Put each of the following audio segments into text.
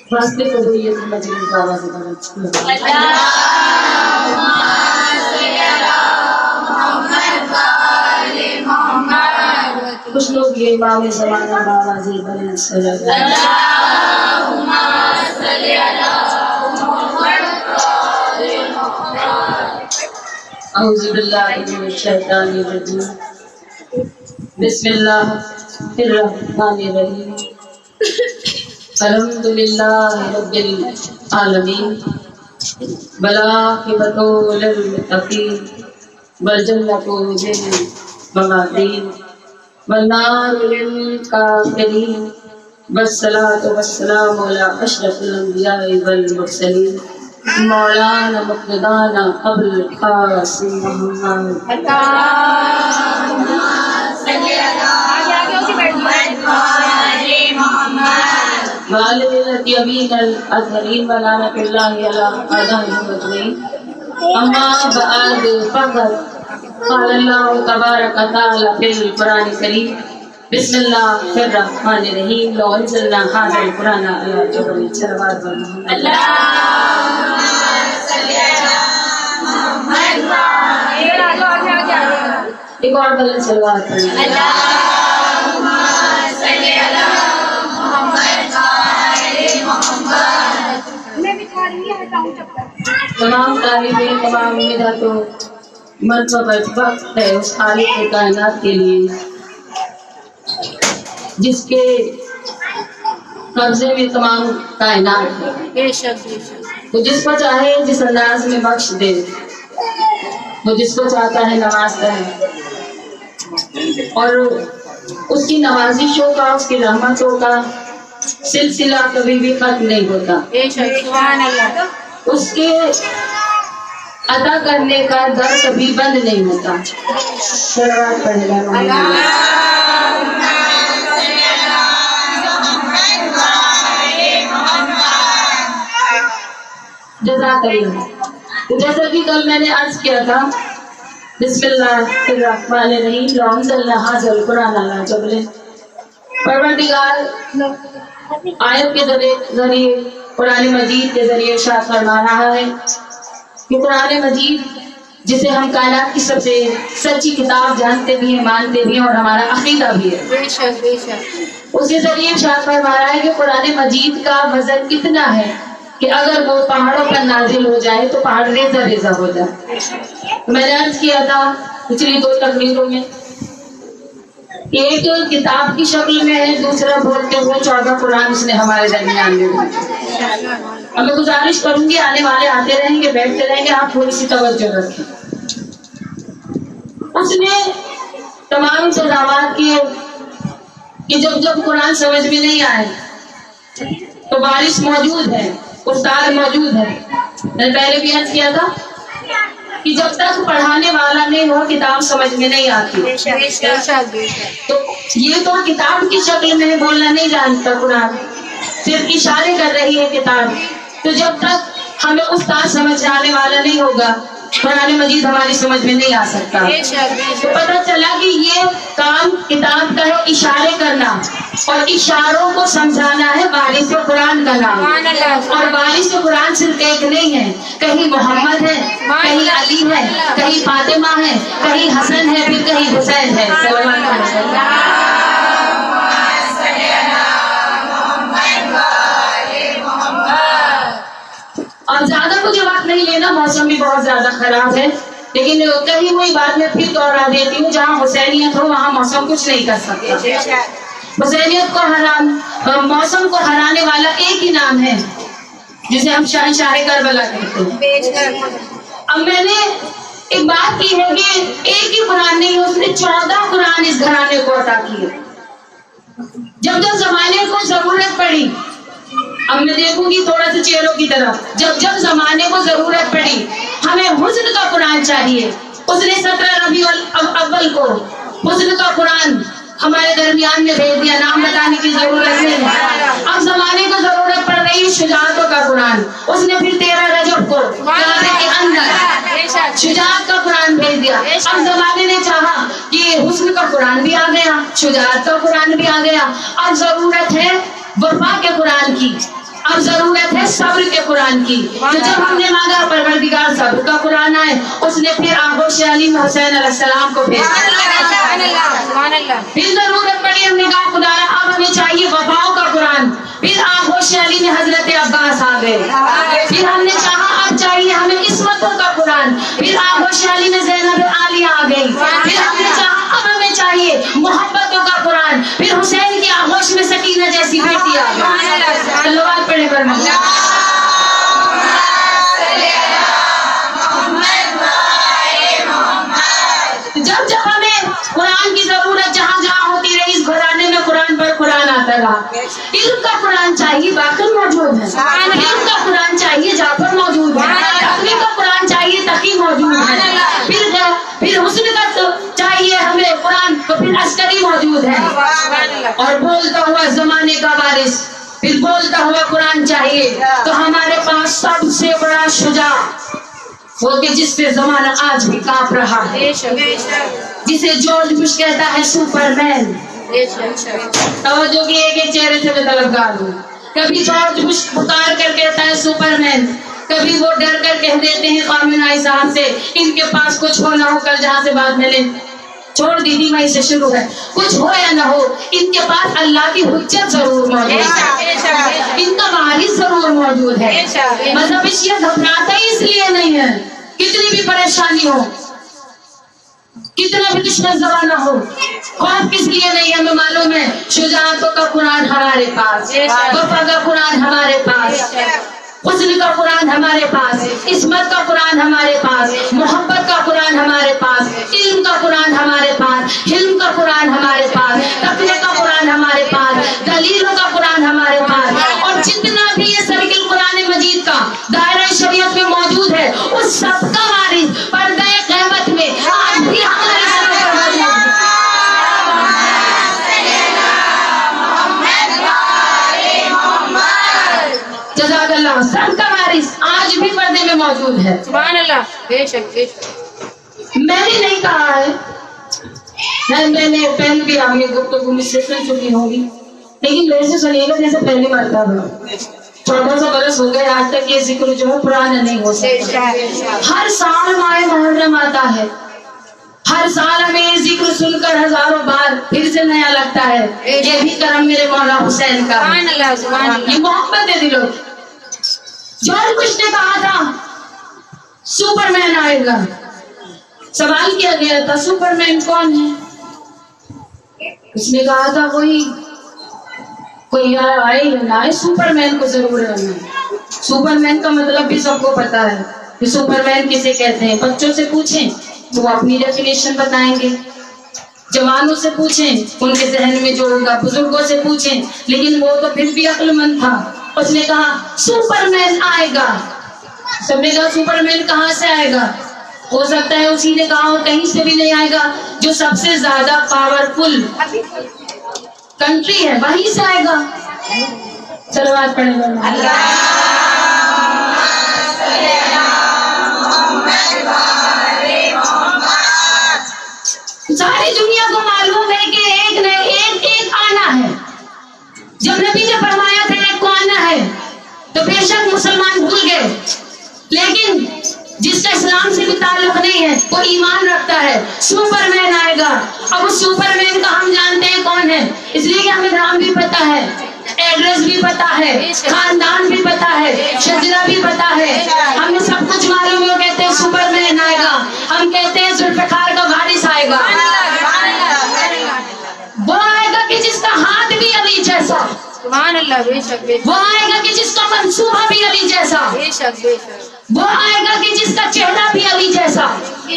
فاصلے کو دو یہ مجلس کا آواز بڑا کچھ لوگ یہ امام زمانہ بآواز بلند صلی اللہم صلی علی محمد اعوذ باللہ من الشیطان الرجیم بسم اللہ الرحمن الرحیم الحمدللہ رب العالمین والعاقبۃ للمتقین والجنۃ للمتقین والنار للکافرین والصلاۃ والسلام علی اشرف الانبیاء والمرسلین مولانا مقتدانا ابو القاسم محمد والدة يمين الأطهرين ولعنة الله على أعدائهم أجمعين أما بعد فقد قال الله تبارك وتعالى في القرآن الكريم بسم الله الرحمن الرحيم لو أنزلنا هذا القرآن على جبل صلوات محمد اللهم صل على محمد ایک اور بلند صلوات پڑھیں اللهم صل على تمام تعریفیں تمام امدادوں مرتبہ وقت ہے اس خالق کائنات کے لیے جس کے قبضے میں تمام کائنات ہے وہ جس کو چاہے جس انداز میں بخش دے وہ جس کو چاہتا ہے نوازتا ہے اور اس کی نوازشوں کا اس کی رحمتوں کا سلسلہ کبھی بھی ختم نہیں ہوتا اس کے عطا کرنے کا در کبھی بند نہیں ہوتا صلوات پڑھے جزاک اللہ جیسا کہ کل میں نے عرض کیا تھا بسم اللہ الرحمن الرحیم لو انزلنا هذا القرآن على جبل پروردگار آیت کے ذریعے قرآن مجید کے ذریعے ارشاد فرما رہا ہے کہ قرآن مجید جسے ہم کائنات کی سب سے سچی کتاب جانتے بھی ہیں مانتے بھی ہیں اور ہمارا عقیدہ بھی ہے اس کے ذریعے ارشاد فرما رہا ہے کہ قرآن مجید کا وزن اتنا ہے کہ اگر وہ پہاڑوں پر نازل ہو جائے تو پہاڑ ریزہ ریزہ ہو جائے میں نے عرض کیا تھا پچھلی 2 تقریروں میں ایک کتاب کی شکل میں ہے دوسرا بولتے ہوئے 14 قرآن اس نے ہمارے درمیان میں اب میں گزارش کروں گی آنے والے آتے رہیں گے بیٹھتے رہیں گے آپ تھوڑی سی توجہ رکھیں اس نے تمام انتظامات کیے کہ جب قرآن سمجھ میں نہیں آئے تو بارش موجود ہے استاد موجود ہے میں نے پہلے بھی عرض کیا تھا کہ جب تک پڑھانے والا نہیں ہو کتاب سمجھ میں نہیں آتی تو یہ تو کتاب کی شکل میں بولنا نہیں جانتا قرآن صرف اشارے کر رہی ہے کتاب تو جب تک ہمیں استاد سمجھ آنے والا نہیں ہوگا قرآن مجید ہماری سمجھ میں نہیں آ سکتا تو پتہ چلا کہ یہ کام کتاب کا ہے اشارے کرنا اور اشاروں کو سمجھانا ہے وارث قرآن کا نام اور وارث قرآن صرف ایک نہیں ہے کہیں محمد ہے کہیں علی ہے کہیں فاطمہ ہے کہیں حسن ہے پھر کہیں حسین ہے اور زیادہ مجھے وقت نہیں لینا موسم بھی بہت زیادہ خراب ہے لیکن کہیں وہی بات میں پھر دوہرا دیتی ہوں جہاں حسینیت ہو وہاں موسم کچھ نہیں کر سکتا حسینیت کو موسم کو ہرانے والا ایک ہی نام ہے جسے ہم شاہ کربلا کہتے ہیں اب میں نے ایک بات کی ہے کہ ایک ہی قرآن نہیں اس نے 14 قرآن اس گھرانے کو عطا کیے جب جب زمانے کو ضرورت پڑی اب میں دیکھوں گی تھوڑا سا چہروں کی طرف جب زمانے کو ضرورت پڑی ہمیں حسن کا قرآن چاہیے اس نے 17 ربیع الاول کو حسن کا قرآن ہمارے درمیان میں بھیج دیا نام بتانے کی ضرورت نہیں ہے اب زمانے کو ضرورت پڑ رہی ہے شجاعتوں کا قرآن اس نے پھر 13 رجب کو کعبے کے اندر شجاعت کا قرآن بھیج دیا اب زمانے نے چاہا کہ حسن کا قرآن بھی آ گیا, شجاعت کا قرآن بھی آ گیا. اب ضرورت ہے وفا کے قرآن کی, اب ضرورت ہے صبر کے قرآن کی. تو جب ہم نے مانگا پروردگار صبر کا قرآن آئے, اس نے پھر آغوش علی میں حسین علیہ السلام کو بھیجا. پھر ضرورت پڑی, ہم نے کہا خدایا اب ہمیں چاہیے وفاؤں کا قرآن. پھر آغوش علی میں حضرت عباس آ گئے. پھر ہم نے کہا اب چاہیے ہمیں عصمتوں کا قرآن. پھر آغوش علی میں زینب عالیہ آ گئی. پھر ہم نے کہا اب ہمیں چاہیے محبتوں کا قرآن. پھر حسین کی آغوش میں سکینہ جیسی بیٹی آ گئی. اللہ پڑھے جب جب ہمیں قرآن کی ضرورت جہاں جہاں ہوتی رہی, اس گھرانے میں قرآن پر قرآن آتا رہا. علم کا قرآن چاہیے باقر موجود ہے, علم کا قرآن چاہیے جعفر موجود ہے, تقوی کا قرآن چاہیے تقی موجود ہے, پھر حسن کا چاہیے ہمیں قرآن, تو پھر عسکری موجود ہے, اور بولتا ہوا زمانے کا وارث, پھر بولتا ہوا قرآن چاہیے. تو ہمارے پاس سب سے بڑا شجاع وہ کہ جس پہ زمانہ آج بھی کانپ رہا ہے, جسے جارج بش کہتا ہے سپر مین. توجہ کی ایک چہرے سے میں طلبگار ہوں. کبھی جارج بش پکار کر کہتا ہے سپر مین, کبھی وہ ڈر کر کہہ دیتے ہیں خامنہئی صاحب سے ان کے پاس کچھ ہو نہ ہو, کل جہاں سے بات میں نے چھوڑ دی تھی وہیں سے شروع ہے, کچھ ہو یا نہ ہو ان کے پاس اللہ کی حجت ضرور موجود ہے, ان کا وارث ضرور موجود ہے. مذہب شیعہ گھبراتا ہی اس لیے نہیں ہے, کتنی بھی پریشانی ہو, کتنا بھی دشمن زمانہ ہو, خوف کس لیے نہیں ہمیں معلوم ہے. شجاعتوں کا قرآن ہمارے پاس, وفا کا قرآن ہمارے پاس, حسن کا قرآن ہمارے پاس, عصمت کا قرآن ہمارے پاس, محبت کا قرآن ہمارے پاس, علم کا قرآن ہمارے پاس, حلم کا قرآن ہمارے پاس, تقوی کا قرآن ہمارے پاس, دلیلوں کا قرآن ہمارے پاس. اور جتنا بھی یہ سرکل قرآن مجید کا دائرہ شریعت میں موجود ہے, اس سب کا وارث پردہ قیامت میں آج بھی ہمارے ساتھ موجود ہے. جزاک اللہ. سب کا وارث آج بھی پردے میں موجود ہے. سبحان اللہ. بے شک بے شک. میں نے نہیں کہا ہے, میں نے پہلے بھی آپ کی گفتگو میں سے سن چکی ہوگی, لیکن میرے سے سنیے گا جیسے پہلی مرتبہ 1400 برس ہو گئے آج تک یہ ذکر جو ہے پرانا نہیں ہو سکتا. ہر سال ماہ محرم آتا ہے, ہر سال ہمیں یہ ذکر سن کر ہزاروں بار پھر سے نیا لگتا ہے. یہ بھی کرم میرے مولا حسین کا, یہ محبت ہے دلوں. جارج بش نے کہا تھا سپر مین آئے گا, سوال کیا گیا تھا سپر مین کون ہے, اس نے کہا تھا کوئی آئے یا نہ آئے, سپر مین کو ضرور ہے. سپر مین کا مطلب بھی سب کو پتا ہے کہ سپر مین کسے کہتے ہیں. بچوں سے پوچھیں تو وہ اپنی ڈیفینیشن بتائیں گے, جوانوں سے پوچھیں ان کے ذہن میں جو ہوگا, بزرگوں سے پوچھیں, لیکن وہ تو پھر بھی عقل مند تھا. اس نے کہا سپر مین آئے گا. سب نے کہا سپر مین کہاں سے آئے گا, ہو سکتا ہے اسی نے کہا کہیں سے بھی نہیں آئے گا, جو سب سے زیادہ پاورفل کنٹری ہے وہیں سے آئے گا. صلوات پڑھیں گے. ساری دنیا کو معلوم ہے کہ ایک نے ایک آنا ہے. جب نبی نے فرمایا تھا ایک کو آنا ہے تو بے شک مسلمان بھول گئے, لیکن جس کا اسلام سے بھی تعلق نہیں ہے وہ ایمان رکھتا ہے. سپر مین آئے گا. اب اس سپر مین کا ہم جانتے ہیں کون ہے, اس لیے کہ ہمیں نام بھی پتا ہے, ایڈریس بھی پتا ہے, خاندان بھی پتا ہے, شجرہ بھی پتا ہے, ہمیں سب کچھ معلوم ہے. وہ کہتے ہیں سپر مین آئے گا, ہم کہتے ہیں ذوالفقار کا وارث آئے گا. وہ آئے گا کہ جس کا ہاتھ بھی علی جیسا, سبحان اللہ. بے شک بے شک. وہ آئے گا کہ جس کا منصوبہ بھی علی جیسا, بے شک بے شک. وہ آئے گا کہ جس کا چہرہ بھی علی جیسا,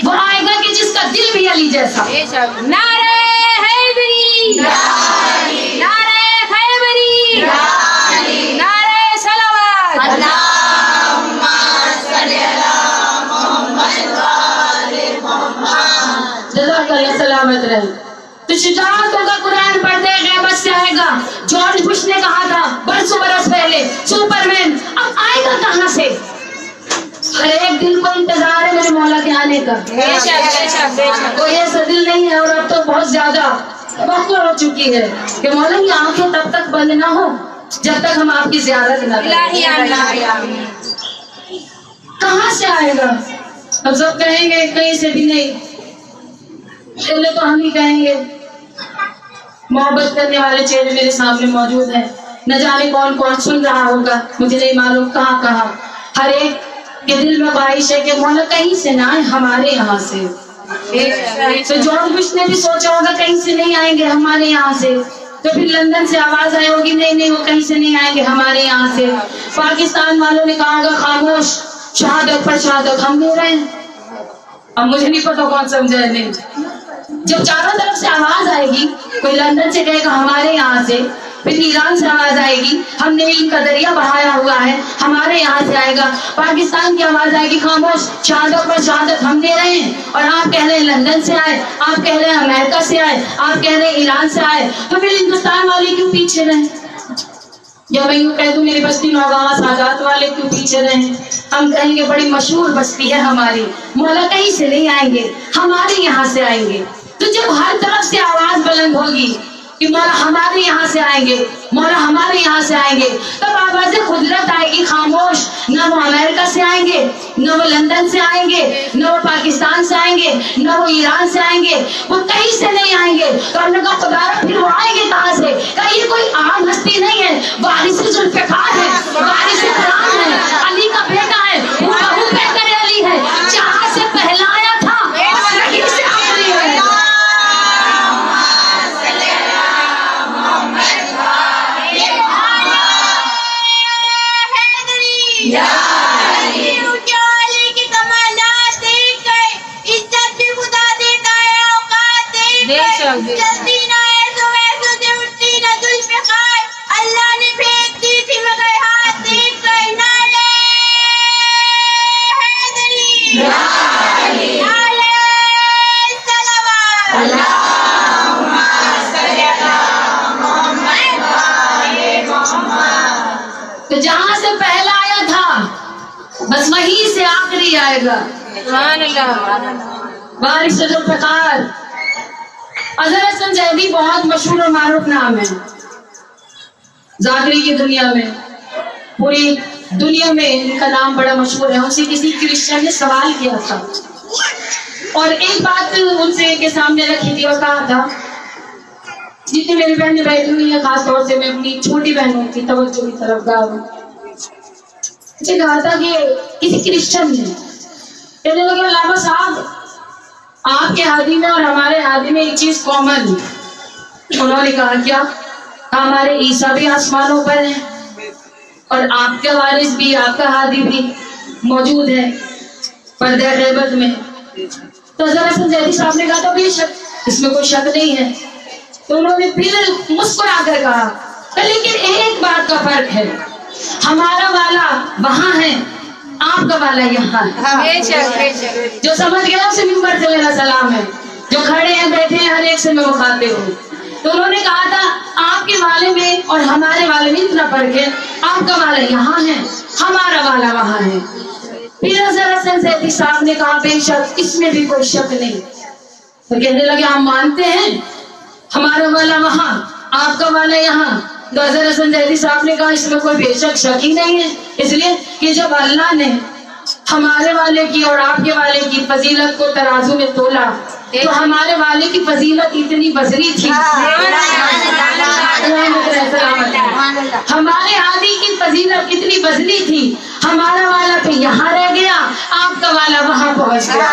وہ آئے گا کہ جس کا دل بھی علی جیسا. بے شک. نعرہ حیدری, نعرہ خیبری, نعرہ صلوات. اللہم صلی علی محمد و آل محمد. جزاک اللہ. سلامت رہے. تو شجاعتوں کا قرآن پڑھتے غیبت سے آئے گا. جارج بش نے کہا تھا برسوں برس پہلے سپر مین اب آئے گا کہاں سے. ہر ایک دل کو انتظار ہے میرے مولا کے آنے کا. کوئی ایسا دل نہیں ہے, اور اب تو بہت زیادہ وقت ہو چکی ہے کہ مولا کی آنکھیں تب تک بند نہ ہو جب تک ہم آپ کی زیارت نہ کریں. الہی الہی آمین. کہاں سے آئے گا؟ اب سب کہیں گے کہیں سے بھی نہیں. پہلے تو ہم ہی کہیں گے. محبت کرنے والے چہرے میرے سامنے موجود ہیں. نہ جانے کون کون سن رہا ہوگا, مجھے نہیں معلوم کہاں کہاں. ہر ایک کے دل میں خواہش ہے کہ مولا کہیں سے نہ آئے, ہمارے یہاں سے. تو جارج بش نے بھی سوچا ہوگا کہیں سے نہیں آئیں گے ہمارے یہاں سے. تو پھر لندن سے آواز آئی ہوگی نہیں نہیں وہ کہیں سے نہیں آئیں گے ہمارے یہاں سے. پاکستان والوں نے کہا ہوگا خاموش, شہادت پر شہادت ہم دے رہے ہیں. اب مجھے نہیں پتا کون سمجھا نہیں. جب چاروں طرف سے آواز آئے گی, کوئی لندن سے کہے گا ہمارے یہاں سے, پھر ایران سے آواز آئے گی ہم نے ان کا دریا بہایا ہوا ہے ہمارے یہاں سے آئے گا. پاکستان کی آواز آئے گی خاموش, شہادت پر شہادت ہم دے رہے ہیں. اور آپ کہہ رہے ہیں لندن سے آئے, آپ کہہ رہے ہیں امریکہ سے آئے, آپ کہہ رہے ہیں ایران سے آئے, تو پھر ہندوستان والے کیوں پیچھے رہیں؟ یا میں یوں کہہ دوں میری بستی نوگاں سادات والے کیوں پیچھے رہیں؟ ہم کہیں گے بڑی مشہور بستی ہے ہماری, مولا کہیں سے نہیں آئیں گے ہمارے یہاں سے آئیں گے. تو جب ہر طرف سے آواز بلند ہوگی کہ مولا ہمارے یہاں سے آئیں گے, مولا ہمارے یہاں سے آئیں گے, تب آواز قدرت آئے گی خاموش. نہ وہ امریکہ سے آئیں گے, نہ وہ لندن سے آئیں گے, نہ وہ پاکستان سے آئیں گے, نہ وہ ایران سے آئیں گے, وہ کہیں سے نہیں آئیں گے. تو ہم نے کہا خدا پھر وہ آئیں گے کہاں سے؟ کہ یہ کوئی عام ہستی نہیں ہے, وارث ذوالفقار ہے, وارث قرآن ہے, علی کا بیٹا ہے, وہ بہو پیغمبر علی ہے, جہاں سے پہلایا تھا وہیں سے آخری ہے. اللہ نے پھینک دی تھی مگر ہاتھ دیکھ کر نعرہ حیدری, نعرہ صلوات. تو جہاں سے پہلا آیا تھا بس وہیں سے آخری آئے گا. سبحان اللہ. وارث ذوالفقار. اظہر حسن زیدی بہت مشہور اور معروف نام ہے ذاکری کی دنیا میں, پوری دنیا میں ان کا نام بڑا مشہور ہے. ان سے کسی کرسچن نے سوال کیا تھا اور ایک بات ان سے کے سامنے رکھی تھی اور کہا تھا, جتنی میری بہنیں بیٹھی ہوئی ہیں خاص طور سے میں اپنی چھوٹی بہنوں کی توجہ کی طرف گا ہوں, مجھے کہا تھا کہ کسی کرسچن نے کہنے لگا علامہ صاحب آپ کے ہادی میں اور ہمارے ہادی میں ایک چیز کامن ہے. انہوں نے کہا کیا؟ ہمارے عیسیٰ بھی آسمانوں پر ہیں اور آپ کا وارث بھی, آپ کا ہادی بھی موجود ہے پردہ غیبت میں. تو حضرت حسن زیدی صاحب نے کہا تھا بے شک اس میں کوئی شک نہیں ہے. تو انہوں نے پھر مسکرا کر کہا لیکن ایک بات کا فرق ہے, ہمارا والا وہاں ہے, آپ کا والا یہاں ہے. بے شک بے شک. جو سمجھ گیا اسے منبر سے میرا سلام ہے, جو کھڑے ہیں بیٹھے ہیں ہر ایک سے میں مخاطب ہوں. تو انہوں نے کہا تھا آپ کے والے میں اور ہمارے والے میں اتنا فرق ہے, آپ کا والا یہاں ہے, ہمارا والا وہاں ہے. پھر حضرت حسن زیدی صاحب نے کہا بے شک اس میں بھی کوئی شک نہیں. تو کہنے لگے ہم مانتے ہیں ہمارا والا وہاں, آپ کا والا یہاں. تو حضرت حسن زیدی صاحب نے کہا اس میں کوئی بے شک شک ہی نہیں ہے, اس لیے کہ جب اللہ نے ہمارے والے کی اور آپ کے والے کی فضیلت کو ترازو میں تولا تو ہمارے والے کی فضیلت اتنی بزری تھی, ہمارے ہادی کی فضیلت اتنی بزری تھی, ہمارا والا تو یہاں رہ گیا, آپ کا والا وہاں پہنچ گیا.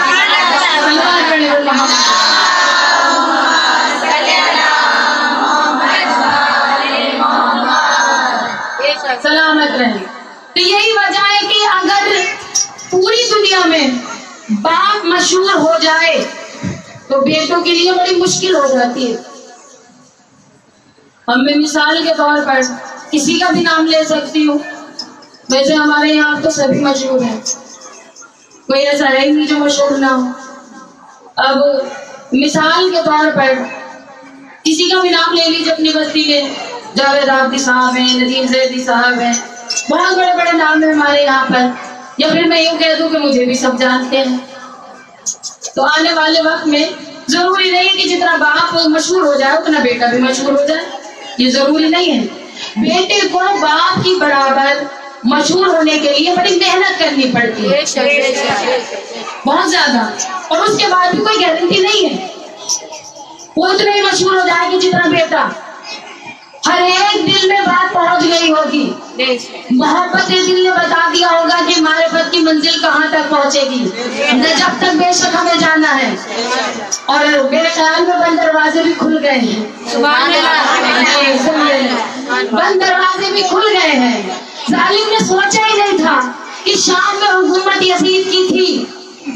سلامت رہے. تو یہی وجہ ہے کہ اگر پوری دنیا میں باپ مشہور ہو جائے تو بیٹوں کے لیے بڑی مشکل ہو جاتی ہے. ہم میں مثال کے طور پر کسی کا بھی نام لے سکتی ہوں, ویسے ہمارے یہاں تو سبھی مشہور ہیں, کوئی ایسا ہے نہیں جو مشہور نہ ہو. اب مثال کے طور پر کسی کا بھی نام لے لیجیے اپنی بستی میں, جاوید آبدی صاحب ہیں, ندیم زیدی صاحب ہیں, بہت بڑے بڑے نام ہیں ہمارے یہاں پر. یا پھر میں یوں کہہ دوں کہ مجھے بھی سب جانتے ہیں. تو آنے والے وقت میں ضروری نہیں ہے کہ جتنا باپ مشہور ہو جائے اتنا بیٹا بھی مشہور ہو جائے، یہ ضروری نہیں ہے۔ بیٹے کو باپ کی برابر مشہور ہونے کے لیے بڑی محنت کرنی پڑتی ہے، بہت زیادہ، اور اس کے بعد بھی کوئی گارنٹی نہیں ہے وہ اتنے ہی مشہور ہو جائے گی جتنا بیٹا۔ ہر ایک دل میں بات پہنچ گئی ہوگی، محبت دل نے بتا دیا ہوگا کہ معرفت کی منزل کہاں تک پہنچے گی، جب تک بے شک ہمیں جانا ہے۔ اور میرے خیال میں بند دروازے بھی کھل گئے ہیں، سبحان اللہ، بند دروازے بھی کھل گئے ہیں۔ ظالم نے سوچا ہی نہیں تھا کہ شام میں حکومت یزید کی تھی،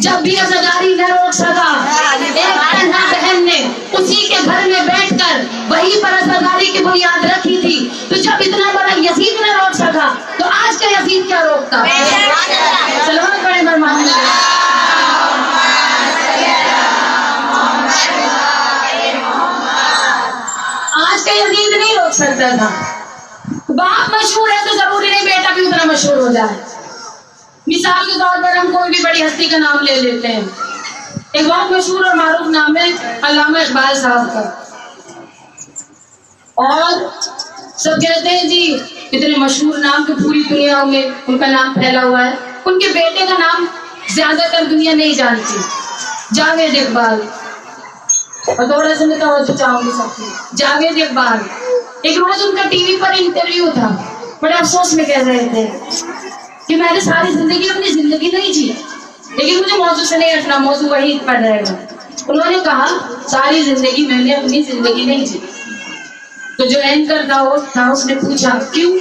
جب بھی عزاداری نہ روک سکا، ایک تنہا بہن نے اسی کے گھر میں بیٹھ کر وہی پر عزاداری کی بنیاد رکھی تھی، تو جب اتنا بڑا یزید نہ روک سکا تو آج کا یزید کیا روکتا؟ سلوات پڑھیں بر محمد۔ آج کا یزید نہیں روک سکتا تھا۔ باپ مشہور ہے تو ضروری نہیں بیٹا بھی اتنا مشہور ہو جائے۔ مثال کے طور پر ہم کوئی بھی بڑی ہستی کا نام لے لیتے ہیں، ایک بہت مشہور اور معروف نام ہے علامہ اقبال صاحب کا، اور سب کہتے ہیں جی اتنے مشہور نام کہ پوری دنیا میں ان کا نام پھیلا ہوا ہے۔ ان کے بیٹے کا نام زیادہ تر دنیا نہیں جانتی، جاوید اقبال، اور تھوڑا سا میں توجہ چاہوں گی سب کی، جاوید اقبال۔ ایک روز ان کا ٹی وی پر انٹرویو تھا، بڑے افسوس میں کہہ رہے تھے کہ میں نے ساری زندگی اپنی زندگی نہیں جی، لیکن مجھے موضوع سے نہیں ہٹنا، موضوع وہی پر رہے گا۔ انہوں نے کہا ساری زندگی میں نے اپنی زندگی نہیں جی۔ تو جو اینکر تھا اس نے پوچھا کیوں؟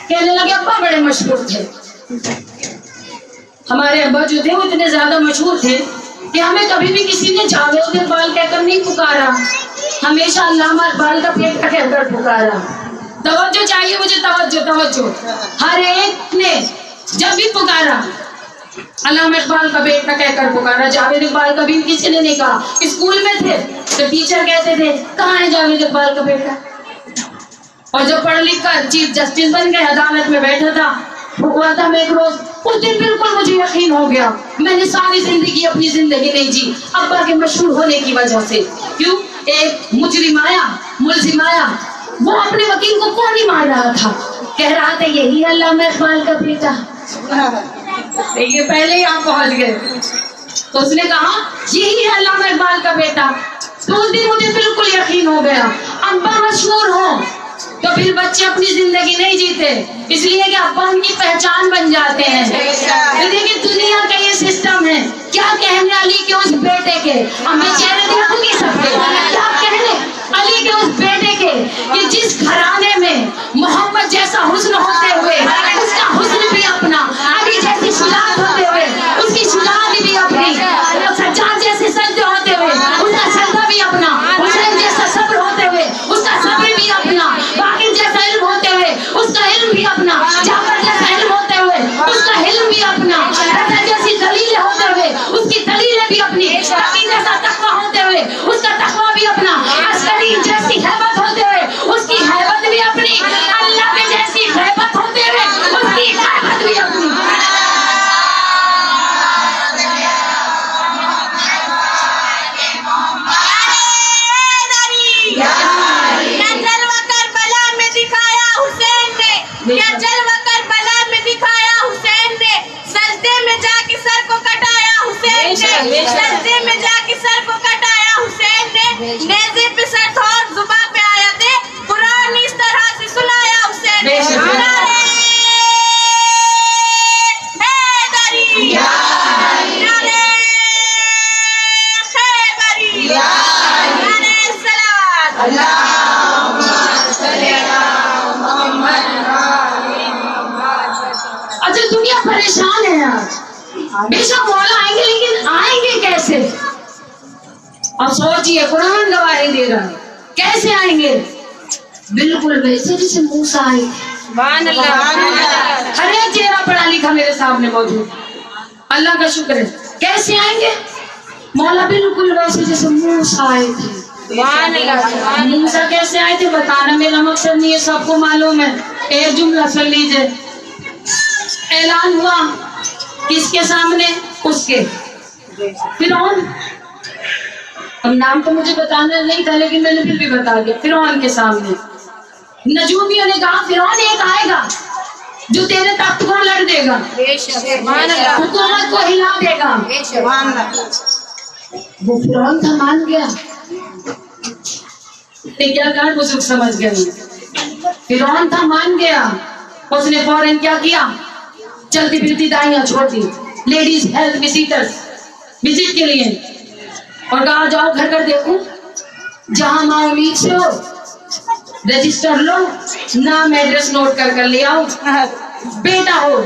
کہنے لگے ابا بڑے مشہور تھے، ہمارے ابا جو تھے وہ اتنے زیادہ مشہور تھے کہ ہمیں کبھی بھی کسی نے جاوید اقبال کہہ کر نہیں پکارا، ہمیشہ علامہ اقبال کا بیٹا کہہ کر پکارا۔ توجہ چاہیے مجھے، توجہ۔ ہر ایک نے جب بھی پکارا علامہ اقبال کا بیٹا کہہ کر پکارا، جاوید اقبال کا بھی کسی نے نہیں کہا۔ اسکول میں تھے تو ٹیچر کہتے تھے کہاں ہے جاوید اقبال کا بیٹا، اور جب پڑھ لکھ کر چیف جسٹس بن گئے، عدالت میں بیٹھا تھا، ہوا تھا میں ایک روز، اس دن بالکل مجھے یقین ہو گیا میں نے ساری زندگی اپنی زندگی نہیں جی ابا کے مشہور ہونے کی وجہ سے۔ کیوں؟ ایک ملزم آیا، وہ اپنے وکیل کو کون نہیں مار رہا تھا، کہہ رہا تھا یہی علامہ اقبال کا بیٹا۔ دیکھیے پہلے ہی آپ پہنچ گئے، تو اس نے کہا یہی ہے علامہ اقبال کا بیٹا۔ تو اس دن مجھے بالکل یقین ہو گیا ابا مشہور ہوں تو پھر بچے اپنی زندگی نہیں جیتے، اس لیے کہ ابا ان کی پہچان بن جاتے ہیں۔ دیکھیے دنیا کا یہ سسٹم ہے، کیا کہنے علی کے اس بیٹے کے، ہمیں چہرے دکھا نہیں سکتے، کیا کہنے علی کے اس بیٹے کے کہ جس گھرانے میں محمد جیسا حسن ہوتے ہوئے اس کا حسن بھی اپنا، علی جیسی شجاعت ہوتے ہوئے اس کی شجاعت بھی اپنی، سجاد جیسے سجدے ہوتے ہوئے اس کا سجدہ بھی اپنا، حسین جیسا صبر ہوتے ہوئے اس کا صبر بھی اپنا، باقر جیسا علم ہوتے ہوئے اس کا علم بھی اپنا، جعفر جیسا علم ہوتے ہوئے اس کا علم بھی اپنا، حسن جیسی دلیلیں ہوتے ہوئے اس کی دلیلیں بھی اپنی، تقی جیسا تقویٰ ہوتے ہوئے اس کا تقویٰ بھی اپنا، عسکری جیسی ہیبت ہوتے ہوئے اس کی ہیبت بھی اپنی، اللہ کے جیسی ہیبت ہوتے ہوئے اس کی ہیبت بھی اپنی۔ کیا جلوہ کربلا میں دکھایا حسین نے، کیا جلوہ کربلا میں دکھایا حسین نے، سجدے میں جا کے سر کو کٹایا حسین نے، سجدے میں جا کے سر کو کٹایا حسین نے، نیزے پہ سر تھا اور زباں پہ آیا تھے، قرآن اس طرح سے سنایا حسین نے۔ نعرہ حیدری، نعرہ خیبری، نعرہ صلوات۔ اچھا دنیا پریشان ہے آج، بے شک مولا آئیں گے لیکن آئیں گے کیسے؟ اب سوچئے قرآن گواہی دے رہا ہے کیسے آئیں گے؟ بالکل ویسے جیسے موسیٰ آئے۔ سبحان اللہ، ہر ایک چہرہ پڑھا لکھا میرے سامنے موجود، اللہ کا شکر ہے۔ کیسے آئیں گے؟ مولا بالکل ویسے جیسے موسیٰ آئے تھے۔ سبحان اللہ، موسیٰ کیسے آئے تھے بتانا میرا مقصد نہیں ہے، سب کو معلوم ہے۔ ایک جملہ سن لیجئے، اعلان ہوا کس کے سامنے؟ اس کے فرعون، اب نام تو مجھے بتانا نہیں تھا لیکن میں نے پھر بھی بتا دیا. فرعون کے سامنے نجومیوں نے کہا فرعون ایک آئے گا جو تیرے تخت کو لڑ دے گا, حکومت کو ہلا دے گا. وہ فرعون تھا, مان گیا. کیا کہا بزرگ سمجھ گئے, فرعون تھا مان گیا. اس نے فوراً کیا کیا, چلتی پھرتی دائیاں چھوڑ دی, لیڈیز ہیلتھ وزٹرز وزٹ کے لیے, اور کہا جاؤ گھر کر دیکھو, جہاں ماں امید سے ہو رجسٹر لو, نام ایڈریس نوٹ کر لے آؤ. بیٹا ہو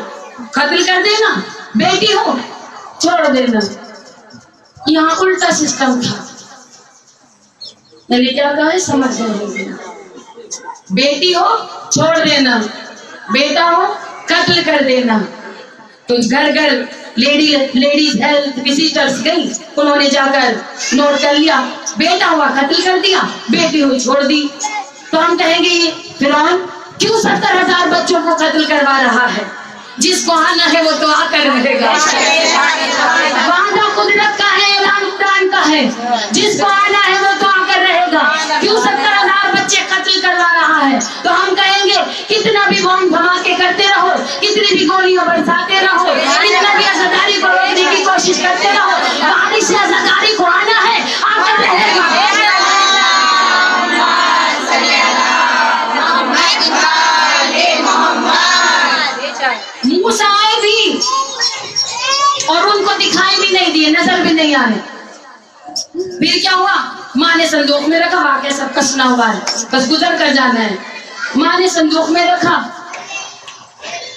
قتل کر دینا, بیٹی ہو چھوڑ دینا. یہاں الٹا سسٹم تھا. میں نے کیا کہا ہے سمجھ رہے, بیٹی ہو چھوڑ دینا, بیٹا ہو قتل کر دینا. تو گھر گھر لیڈیز ہیلتھ وزٹرز گئی, انہوں نے جا کر نوٹ کر لیا, بیٹا ہوا قتل کر دیا, بیٹی ہوئی چھوڑ دی. تو ہم کہیں گے یہ فرعون کیوں 70,000 بچوں کو قتل کروا رہا ہے؟ جس کو آنا ہے وہ تو آ کر رہے گا. وعدہ قدرت کا ہے, اعلان قرآن کا ہے, جس کو آنا ہے وہ تو آ کر رہے گا. کیوں 70,000 بچے قتل کروا رہا ہے؟ تو ہم کہیں گے کتنا بھی بم دھماکے کرتے رہو, کتنی بھی گولیاں برساتے رہو, کتنا بھی عزاداری کو روکنے کی کوشش کرتے رہو, بارش سے عزاداری کو آنا ہے, آ کر رہے گا. موسیٰ آئے بھی اور ان کو دکھائی بھی نہیں دیے, نظر بھی نہیں آئے. پھر کیا ہوا, ماں نے صندوق میں رکھا, واقعہ سب کا سنا ہوا ہے, بس گزر کر جانا ہے. ماں نے صندوق میں رکھا.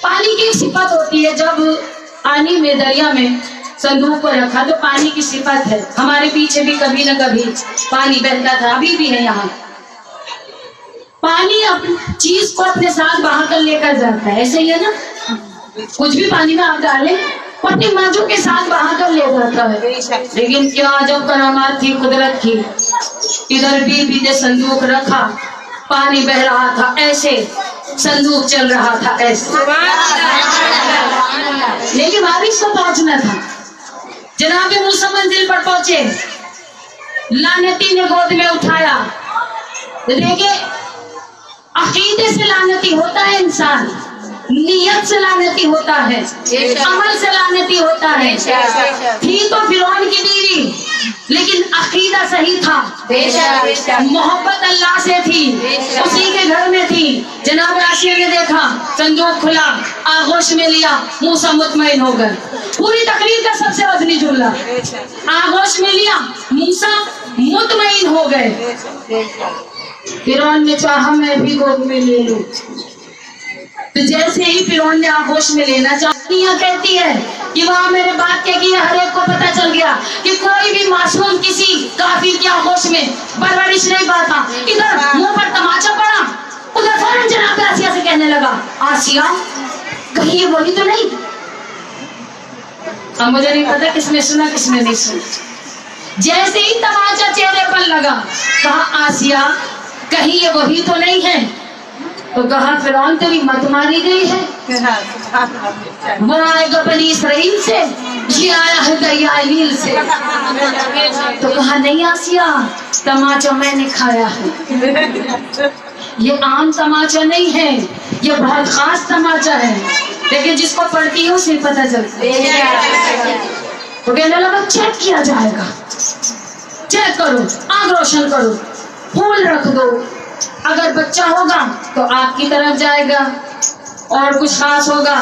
پانی کی ایک صفت ہوتی ہے, جب پانی میں دریا میں صندوق کو رکھا تو پانی کی صفت ہے. ہمارے پیچھے بھی کبھی نہ کبھی پانی بہتا تھا, ابھی بھی ہے یہاں. پانی اپنی چیز کو اپنے ساتھ بہا کر لے کر جاتا ہے, ایسے ہی ہے نا. کچھ بھی پانی میں آپ ڈالیں اپنی ماجوں کے ساتھ بہا کر لے جاتا ہے. لیکن کیا جب کرامات تھی قدرت کی, ادھر بی نے صندوق رکھا, پانی بہ رہا تھا ایسے, صندوق چل رہا تھا ایسے. لیکن بارش کو پہنچنا تھا. جناب موسیٰ منزل پر پہنچے, لعنتی نے گود میں اٹھایا. دیکھیں عقیدے سے لعنتی ہوتا ہے انسان, نیت سے لعنتی ہوتا ہے, عمل سے لعنتی ہوتا ہے. تھی تو فرعون کی بیوی لیکن عقیدہ صحیح تھا, محبت اللہ سے تھی, اسی کے گھر میں تھی. جناب آسیہ نے دیکھا صندوق کھلا, آغوش میں لیا, موسیٰ مطمئن ہو گئے. پوری تقریر کا سب سے وزنی جملہ, آغوش میں لیا, موسیٰ مطمئن ہو گئے. فرعون نے چاہا میں بھی گود میں لے لوں. تو جیسے ہی فرعون نے آغوش میں لینا چاہا, کہتی ہے کہ وہاں میرے بات کے کیا ہر ایک کو پتا چل گیا کہ کوئی بھی معصوم کسی کافر کی آغوش میں پرورش نہیں پاتا. ادھر منہ پر تماچا پڑا, ادھر فوراً جناب آسیہ سے کہنے لگا, آسیہ کہیں یہ بولی تو نہیں؟ اب مجھے نہیں پتا کس نے سنا کس نے نہیں سنا. جیسے ہی تماچا چہرے پر لگا, کہا آسیہ کہیں یہ وہی تو نہیں ہے؟ تو کہا فرعون تیری مت ماری گئی ہے, وہ آئے گا بنی اسرائیل سے, یہ آیا ہے دریائے نیل سے. تو کہا نہیں آسیہ, تماچا میں نے کھایا ہے, یہ عام تماچا نہیں ہے, یہ بہت خاص تماچا ہے, لیکن جس کو پڑھتی ہے اسے پتہ چلتا ہے. تو کہنے لگا چیک کیا جائے گا, چیک کرو, آنکھ روشن کرو, پھول رکھ دو, اگر بچہ ہوگا تو آپ کی طرف جائے گا, اور کچھ خاص ہوگا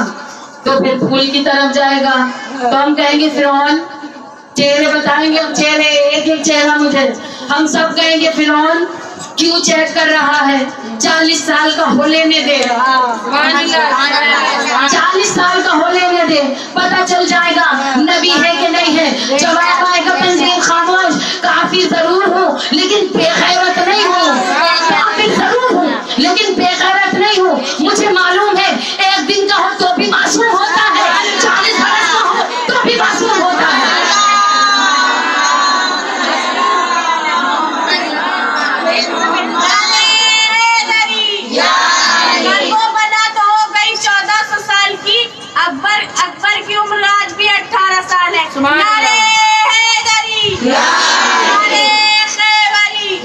تو پھر پھول کی طرف جائے گا. تو ہم کہیں گے فرعون, چہرے بتائیں گے, اب چہرے ایک ایک چہرہ مجھے, ہم سب کہیں گے فرعون کیوں چیک کر رہا ہے, 40 سال کا ہو لینے دے, 40 سال کا ہو لینے دے, پتہ چل جائے گا نبی ہے کہ نہیں ہے. جواب آئے گا تنظیم خاموش, کافی ضرور ہوں لیکن بے غیرت نہیں ہوں, کافی ضرور ہوں لیکن بے غیرت نہیں ہوں. مجھے معلوم ہے ایک دن کا ہو تو بھی معصوم ہوتا ہے, 40 برس کا ہو تو بھی معصوم ہوتا ہے. اکبر کی عمر آج بھی 18 سال ہے. نعرے حیدری, نعرے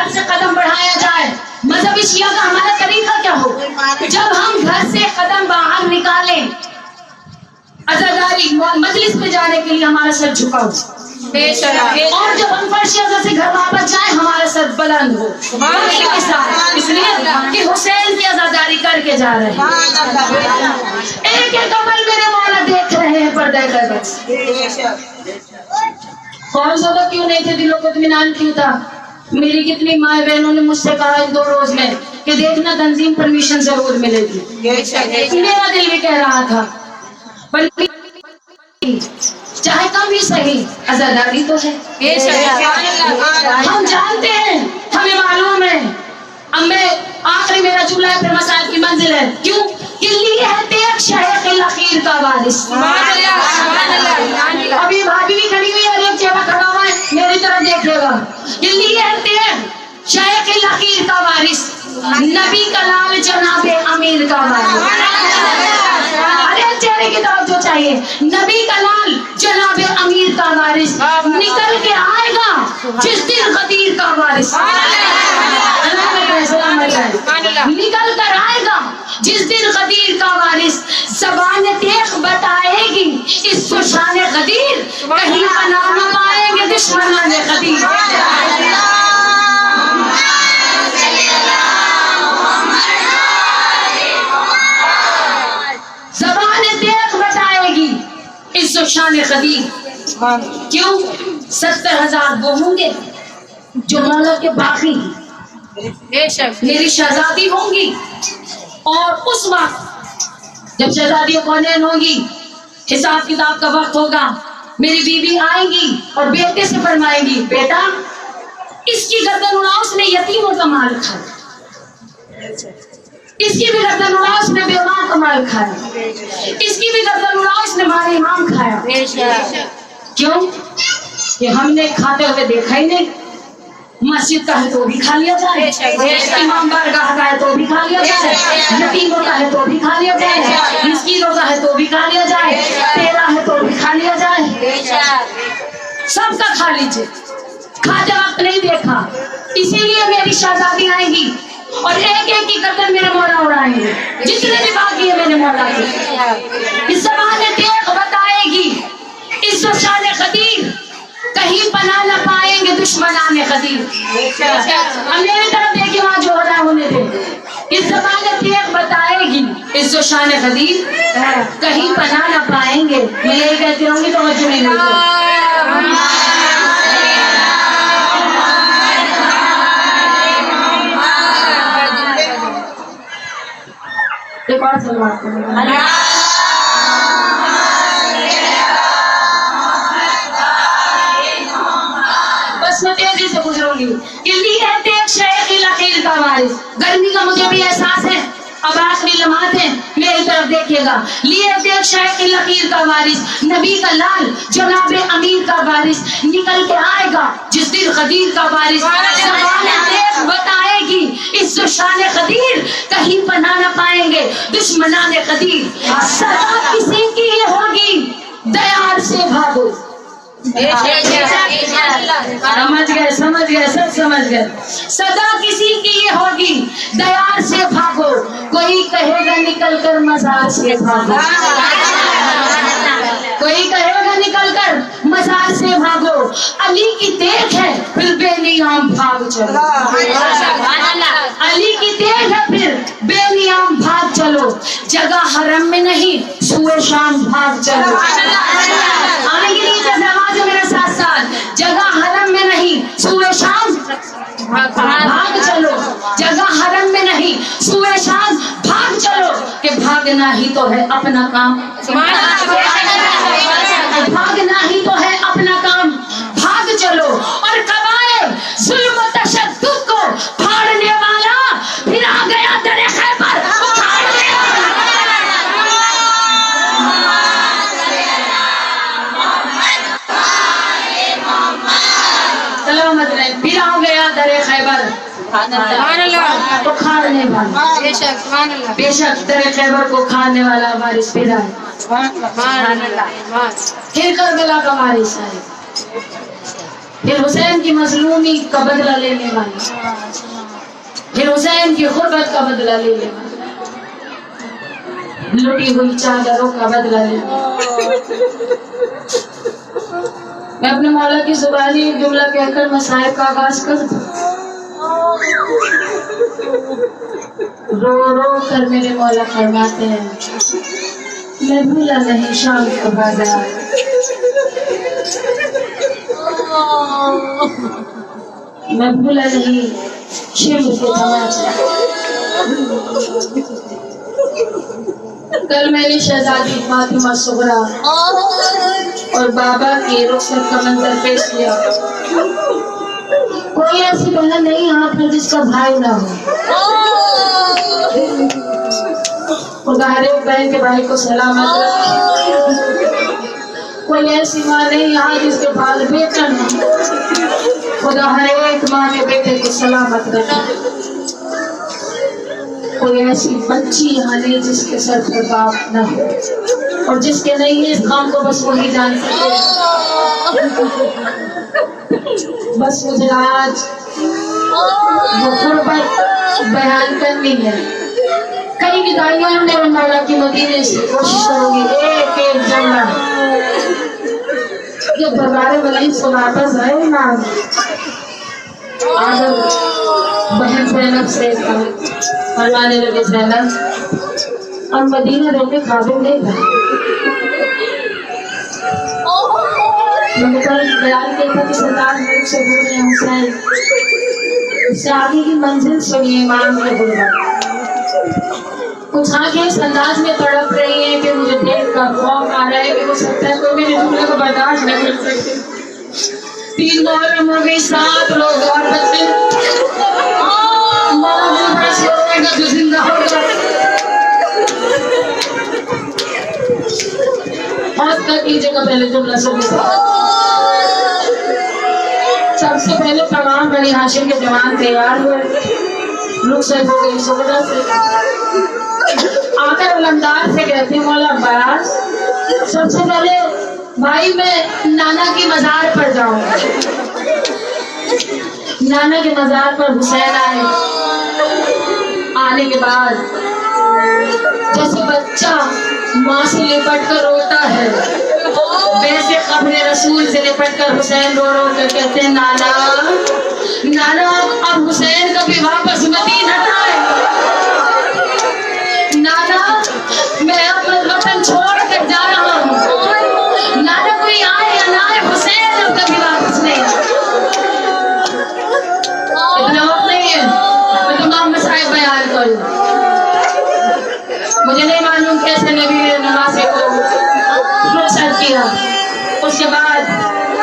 گھر سے قدم بڑھایا جائے. مذہبی شیعہ کا ہمارا طریقہ کیا ہو؟ جب ہم گھر سے قدم باہر نکالیں عزاداری مجلس میں جانے کے لیے ہمارا سر جھکا ہو, اور جب ہم فرش اعظم سے گھر واپس جائیں ہمارا سر بلند ہو, اس لیے کہ حسین کی عزاداری کر کے جا رہے ہیں. ایک ایک عمل میرے مولا دیکھ رہے ہیں پردہ غیبت سے. خوف زدہ کیوں نہیں تھے, دلوں کو اطمینان کیوں تھا؟ میری کتنی مائیں بہنوں نے مجھ سے کہا ان 2 روز میں کہ دیکھنا تنظیم پرمیشن ضرور ملے گی. میرا دل بھی کہہ رہا تھا بلکہ چاہے کم ہی صحیح عزاداری تو ہے. ہم جانتے ہیں, ہمیں معلوم ہے. اب میں آخری میرا جملہ ہے پھر مسائل کی منزل ہے. کیوں کہ لیے ہے دیکھ شیخ الاخیر کا وارث. ابھی بھابھی بھی کھڑی ہوئی ہے, ایک چہرہ کھڑا ہوا ہے میری طرف دیکھے گا. کہ لیے ہے دیکھ شیخ الاخیر کا وارث, نبی کا لال جناب امیر کا وارث. ارے چہرے کی طرف جو چاہیے, نبی کا لال جناب امیر کا وارث نکل کے آئے گا جس دن غدیر کا وارث. نکل کر آئے گا جس دن غدیر کا وارث. زبان دیکھ بتائے گی اس کو شان غدیر, کہیں بنا نہ پائیں گے دشمنان غدیر. زبان دیکھ بتائے گی اس کو شان غدیر. کیوں 70,000 وہ ہوں گے جو مولا کے باقی میری شہزادی ہوں گی, اور اس وقت جب شہزادی کونین ہوگی, حساب کتاب کا وقت ہوگا, میری بیوی آئیں گی اور بیٹے سے فرمائیں گی بیٹا اس کی گردن اڑاؤ, اس نے یتیموں کا مال کھایا. اس کی بھی گردن اڑاؤ, اس نے بیواں کا مال کھایا. اس کی بھی گردن اڑاؤ, اس نے مال امام کھایا. کیوں کہ ہم نے کھاتے ہوئے دیکھا ہی نہیں. مسجد کا ہے تو بھی کھا لیا جائے, امام بارگاہ کا ہے تو بھی کھا لیا جائے, یتیموں کا ہے تو بھی کھا لیا جائے, مسکینوں کا ہے تو بھی کھا لیا جائے, تیرا ہے تو بھی کھا لیا جائے. سب کا کھا لیجیے. کھاتے وقت نہیں دیکھا, اسی لیے میری شہزادی آئے گی اور ایک ایک کی گردن میرے مولا اڑائیں گے, جتنے بھی باقی ہے میرے مولا کے. اس زبان دیکھ بتائے گی اس کو شان غدیر, کہیں پناہ نہ پائیں گے دشمنان غدیر. اب میری طرف دیکھیے, وہاں جو ہو رہا ہے ہونے دے. اس زبان دیکھ بتائے گی اس کو شان غدیر, کہیں پناہ نہ پائیں گے. میں یہی کہتی رہوں گی تو مجھے نہیں ملتا. ایک اور سلوات کریں. بس میں تیزی سے گزروں گی. شیخ الاخیر کا وارث. گرمی کا مجھے بھی احساس ہے, اب آخری لمحات ہیں, میری طرف دیکھیے گا. لیے دیکھ شیخ الاخیر کا وارث, نبی کا لال جناب امیر کا وارث نکل کے آئے گا جس دن غدیر کا وارث. زبان دیکھ بتائے گی اس کو شان غدیر, کہیں پناہ نہ پائیں گے دشمنان غدیر. سزا کسی کی یہ ہوگی دیار سے بھاگو. سمجھ گئے سب سمجھ گئے. سزا کسی کی یہ ہوگی دیار سے بھاگو, کوئی کہے گا نکل کر مزار سے بھاگو. کوئی کہے گا نکل کر مزار سے بھاگو. علی کی دیکھ ہے پھر بے نیام بھاگ چلو. علی کی دیکھ ہے پھر بے نیام بھاگ چلو. جگہ حرم میں نہیں سوئے شام بھاگ چلو. آئیں گے نیچے سے آواز میرے ساتھ ساتھ. جگہ حرم میں نہیں سوئے شام بھاگ چلو. جگہ حرم میں نہیں سوئے شام بھاگ چلو. کہ بھاگنا ہی تو ہے اپنا کام, بھاگنا ہی تو ہے اپنا کام. بھاگ چلو اور کبائے ظلم و تشدد کو پھاڑنے والا پھر آ گیا در خیبر اکھاڑنے والا. سلامت رہے. پھر آ گیا در خیبر تو کھانے والا. بے شک در خیبر کو کھانے والا وارث پھر آئے. پھر کربلا کا وارث آئے. پھر حسین کی مظلومی کا بدلہ لینے والی، پھر حسین کی غربت کا بدلہ لینے والی، لٹی ہوئی چادروں کا بدلہ لینے والی۔ میں اپنے مولا کی زبانی ایک جملہ کہہ کر مصائب کا آغاز کر دوں۔ رو رو کر میرے مولا فرماتے ہیں، میں بھولا نہیں شام کا بازار، میں بھولا نہیں شمع کے تماچے۔ کل میں نے شہزادی فاطمہ صغریٰ اور بابا کی رخصت کا منظر پیش کیا۔ کوئی ایسی بہن نہیں یہاں پر جس کا بھائی نہ ہو۔ خدا ہر ایک بہن کے بھائی کو سلامت رکھے۔ کوئی ایسی ماں نہیں یہاں جس کے پاس بیٹا نہ ہو۔ خدا ہر ایک ماں کے بیٹے کو سلامت رکھے۔ کوئی ایسی بچی یہاں نہیں جس کے سر پر باپ نہ ہو، اور جس کے نہیں ہے اس کام کو بس وہی جان سکے۔ بس مجھے آج وہ غربت بیان کرنی ہے۔ کئی بدائیاں میرے مولا کی مدینے سے کوشش کروں گی ایک ایک جملہ یہ دربار ولی سے واپس آئے نا۔ آدم بہن زینب سے فرمانے لگے، زینب اب مدینہ رہنے قابل نہیں تھا۔ میں نے کل بیان کیا تھا کہ سردار ملک سے دور ہیں حسین، اس سے آگے کی منزل سنیے امام کے غربت۔ کچھ آنکھیں اس انداز میں تڑپ رہی ہیں کہ مجھے دیکھ کر خوف آ رہا ہے کہ ہو سکتا ہے کوئی میرے جملے کو برداشت نہیں کر سکتے۔ 3 محرم ہو گئی، 7 لوگ اور بچے، مولا دل بڑا سوئے گا جو زندہ ہوگا۔ بہت تک کیجیے گا پہلے جملہ سبھی سے۔ سب سے پہلے تمام بنی ہاشم کے جوان تیار ہوئے، رخصت ہو گئی صحبت سے۔ آ کر علمدار سے کہتے ہیں، مولا عباس سب سے پہلے بھائی میں نانا کی مزار پر جاؤں گا۔ نانا کے مزار پر حسین آئے۔ آنے کے بعد جیسے بچہ ماں سے لپٹ کر روتا ہے، ویسے قبر رسول سے لپٹ کر حسین رو رو کر کہتے ہیں، نانا نانا اب حسین کبھی واپس مدینہ نہ آئے۔ نانا میں اپنا وطن چھوڑ کر جا رہا ہوں۔ نانا کوئی آئے یا نہ آئے حسین اب کبھی واپس نہیں آئے۔ اتنا وقت نہیں ہے میں تمام مسائل بیان کروں۔ مجھے نہیں معلوم کیسے نبی نے نمازی کو رخصت کیا۔ اس کے بعد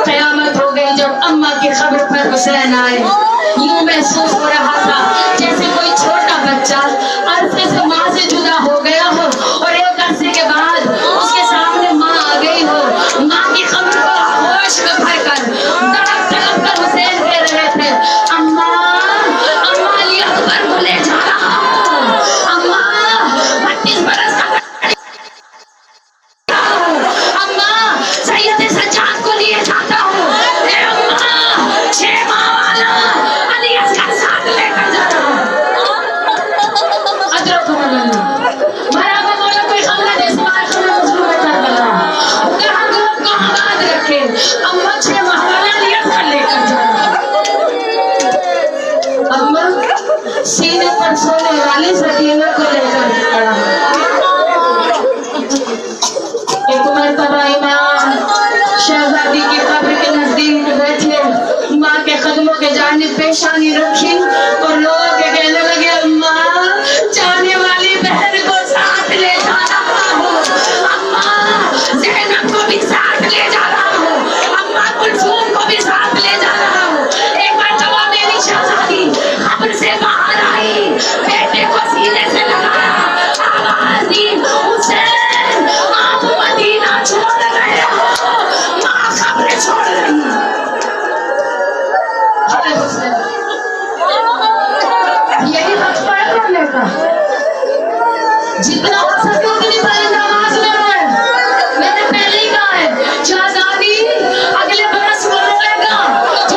قیامت ہو گئی جب اماں کی خبر پر حسین آئے۔ یوں محسوس ہو رہا تھا جیسے کوئی چھوٹا بچہ عرصے سے ماں سے جدا ہو گیا ہو اور ایک عرصے کے بعد اس کے سامنے ماں آ گئی ہو۔ ماں کی خبر کو ہوش میں بھر کر تڑپ تڑپ کر حسین کہہ رہے تھے، اماں اماں علی اکبر کو لے جا رہا ہوں، اماں 32 برس کا اماں سید سجاد کو لیے جاتا ہوں، اے اماں 6 ماہ والا علی اصغر ساتھ لے کر جا رہا ہوں۔ ادرک بھرا میں مولا کوئی خبر دے سوائے خبر مظلوم کربلا، کہاں گروپ کو آباد رکھے، اماں 6 ماہ والا علی اصغر لے کر جا رہا ہوں۔ اماں سینے پر سونے والی سکینہ کو لے کر کھڑا ایک مرتبہ امام شہزادی کی قبر کے نزدیک بیٹھے، ماں کے قدموں کے جانب پیشانی رکھی اور لوگ کہنے لگے، اماں جانے والی بہن کو ساتھ لے جا رہا ہوں، اماں زینب کو بھی ساتھ لے جا رہا ہوں، اماں کلثوم کو بھی ساتھ لے جا رہا ہوں۔ ایک مرتبہ میری شہزادی قبر سے باہر آئی، بیٹے کو سینے سے لگایا، آواز دی، حسین آپ مدینہ چھوڑ رہے ہو، ماں خبر چھوڑ رہی ہے۔ یہی حق پڑھ کرنے کا، جتنا ہو سکے اتنی پہلے نماز میں پڑھ۔ میں نے پہلے ہی کہا ہے شہزادی اگلے برس وہ روئے گا جو